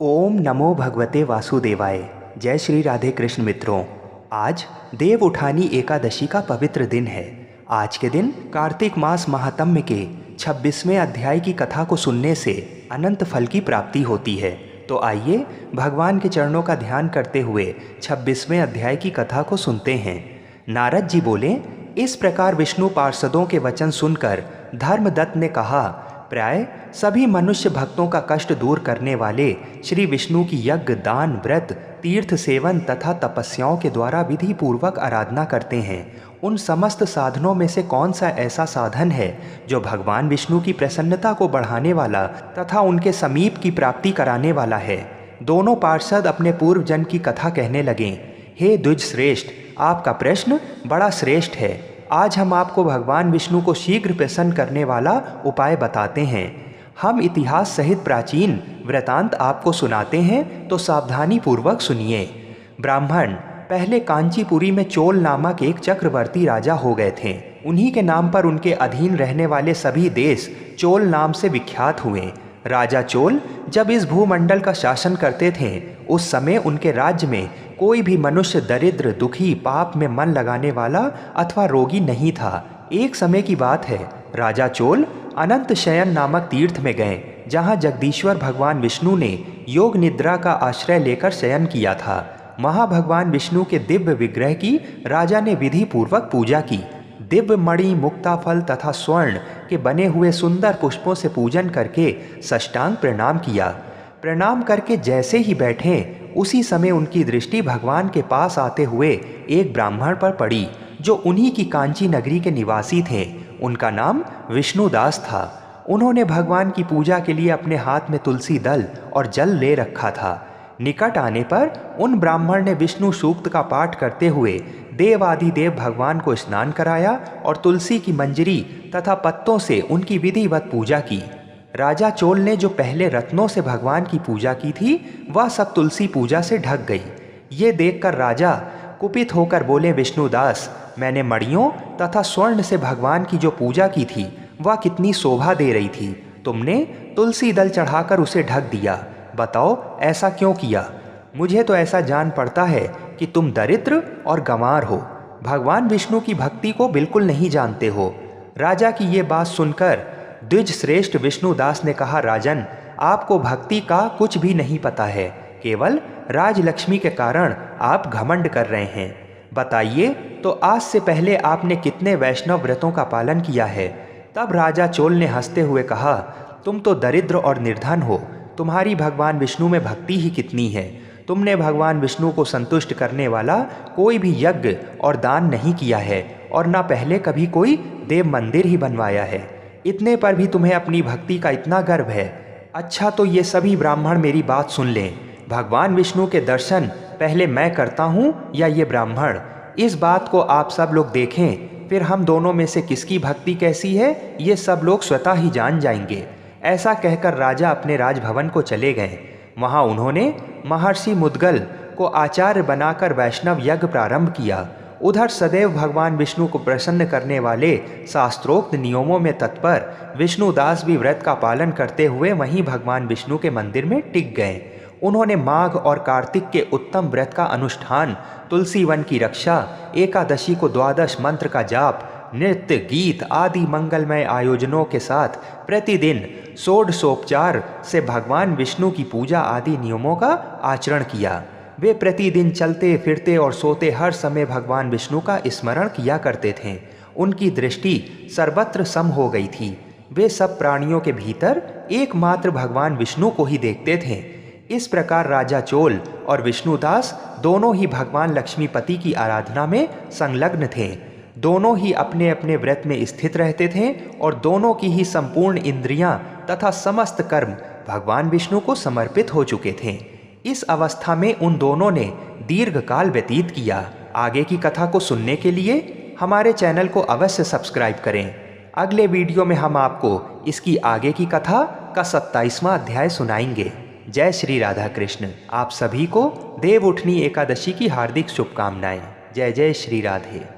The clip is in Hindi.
ओम नमो भगवते वासुदेवाय। जय श्री राधे कृष्ण मित्रों। आज देव उठानी एकादशी का पवित्र दिन है। आज के दिन कार्तिक मास महात्म्य के 26वें अध्याय की कथा को सुनने से अनंत फल की प्राप्ति होती है। तो आइए भगवान के चरणों का ध्यान करते हुए 26वें अध्याय की कथा को सुनते हैं। नारद जी बोले, इस प्रकार विष्णु पार्षदों के वचन सुनकर धर्मदत्त ने कहा, प्राय सभी मनुष्य भक्तों का कष्ट दूर करने वाले श्री विष्णु की यज्ञ, दान, व्रत, तीर्थ सेवन तथा तपस्याओं के द्वारा विधि पूर्वक आराधना करते हैं। उन समस्त साधनों में से कौन सा ऐसा साधन है जो भगवान विष्णु की प्रसन्नता को बढ़ाने वाला तथा उनके समीप की प्राप्ति कराने वाला है। दोनों पार्षद अपने पूर्व जन्म की कथा कहने लगे। हे द्विज श्रेष्ठ, आपका प्रश्न बड़ा श्रेष्ठ है। आज हम आपको भगवान विष्णु को शीघ्र प्रसन्न करने वाला उपाय बताते हैं। हम इतिहास सहित प्राचीन वृतांत आपको सुनाते हैं, तो सावधानी पूर्वक सुनिए। ब्राह्मण पहले कांचीपुरी में चोल नामक एक चक्रवर्ती राजा हो गए थे। उन्हीं के नाम पर उनके अधीन रहने वाले सभी देश चोल नाम से विख्यात हुए। राजा चोल जब इस भूमंडल का शासन करते थे, उस समय उनके राज्य में कोई भी मनुष्य दरिद्र, दुखी, पाप में मन लगाने वाला अथवा रोगी नहीं था। एक समय की बात है, राजा चोल अनंत शयन नामक तीर्थ में गए, जहाँ जगदीश्वर भगवान विष्णु ने योग निद्रा का आश्रय लेकर शयन किया था। महाभगवान विष्णु के दिव्य विग्रह की राजा ने विधि पूर्वक पूजा की। दिव्य मणि, मुक्ताफल तथा स्वर्ण के बने हुए सुंदर पुष्पों से पूजन करके साष्टांग प्रणाम किया। प्रणाम करके जैसे ही बैठे, उसी समय उनकी दृष्टि भगवान के पास आते हुए एक ब्राह्मण पर पड़ी, जो उन्हीं की कांची नगरी के निवासी थे। उनका नाम विष्णुदास था। उन्होंने भगवान की पूजा के लिए अपने हाथ में तुलसी दल और जल ले रखा था। निकट आने पर उन ब्राह्मण ने विष्णु सूक्त का पाठ करते हुए देवादिदेव भगवान को स्नान कराया और तुलसी की मंजरी तथा पत्तों से उनकी विधिवत पूजा की। राजा चोल ने जो पहले रत्नों से भगवान की पूजा की थी, वह सब तुलसी पूजा से ढक गई। ये देखकर राजा कुपित होकर बोले, विष्णुदास, मैंने मणियों तथा स्वर्ण से भगवान की जो पूजा की थी, वह कितनी शोभा दे रही थी। तुमने तुलसी दल चढ़ाकर उसे ढक दिया। बताओ ऐसा क्यों किया? मुझे तो ऐसा जान पड़ता है कि तुम दरिद्र और गंवार हो, भगवान विष्णु की भक्ति को बिल्कुल नहीं जानते हो। राजा की ये बात सुनकर द्विज श्रेष्ठ विष्णुदास ने कहा, राजन, आपको भक्ति का कुछ भी नहीं पता है। केवल राजलक्ष्मी के कारण आप घमंड कर रहे हैं। बताइए तो आज से पहले आपने कितने वैष्णव व्रतों का पालन किया है? तब राजा चोल ने हंसते हुए कहा, तुम तो दरिद्र और निर्धन हो। तुम्हारी भगवान विष्णु में भक्ति ही कितनी है। तुमने भगवान विष्णु को संतुष्ट करने वाला कोई भी यज्ञ और दान नहीं किया है, और न पहले कभी कोई देव मंदिर ही बनवाया है। इतने पर भी तुम्हें अपनी भक्ति का इतना गर्व है। अच्छा, तो ये सभी ब्राह्मण मेरी बात सुन लें। भगवान विष्णु के दर्शन पहले मैं करता हूँ या ये ब्राह्मण? इस बात को आप सब लोग देखें, फिर हम दोनों में से किसकी भक्ति कैसी है, ये सब लोग स्वतः ही जान जाएंगे। ऐसा कहकर राजा अपने राजभवन को चले गए। वहाँ उन्होंने महर्षि मुद्गल को आचार्य बनाकर वैष्णव यज्ञ प्रारंभ किया। उधर सदैव भगवान विष्णु को प्रसन्न करने वाले शास्त्रोक्त नियमों में तत्पर विष्णुदास भी व्रत का पालन करते हुए वहीं भगवान विष्णु के मंदिर में टिक गए। उन्होंने माघ और कार्तिक के उत्तम व्रत का अनुष्ठान, तुलसी वन की रक्षा, एकादशी को द्वादश मंत्र का जाप, नृत्य, गीत आदि मंगलमय आयोजनों के साथ प्रतिदिन षोडशोपचार से भगवान विष्णु की पूजा आदि नियमों का आचरण किया। वे प्रतिदिन चलते फिरते और सोते हर समय भगवान विष्णु का स्मरण किया करते थे। उनकी दृष्टि सर्वत्र सम हो गई थी। वे सब प्राणियों के भीतर एकमात्र भगवान विष्णु को ही देखते थे। इस प्रकार राजा चोल और विष्णुदास दोनों ही भगवान लक्ष्मीपति की आराधना में संलग्न थे। दोनों ही अपने अपने व्रत में स्थित रहते थे और दोनों की ही संपूर्ण इंद्रियां तथा समस्त कर्म भगवान विष्णु को समर्पित हो चुके थे। इस अवस्था में उन दोनों ने दीर्घ काल व्यतीत किया। आगे की कथा को सुनने के लिए हमारे चैनल को अवश्य सब्सक्राइब करें। अगले वीडियो में हम आपको इसकी आगे की कथा का 27वां अध्याय सुनाएंगे। जय श्री राधा कृष्ण। आप सभी को देव उठनी एकादशी की हार्दिक शुभकामनाएं। जय जय श्री राधे।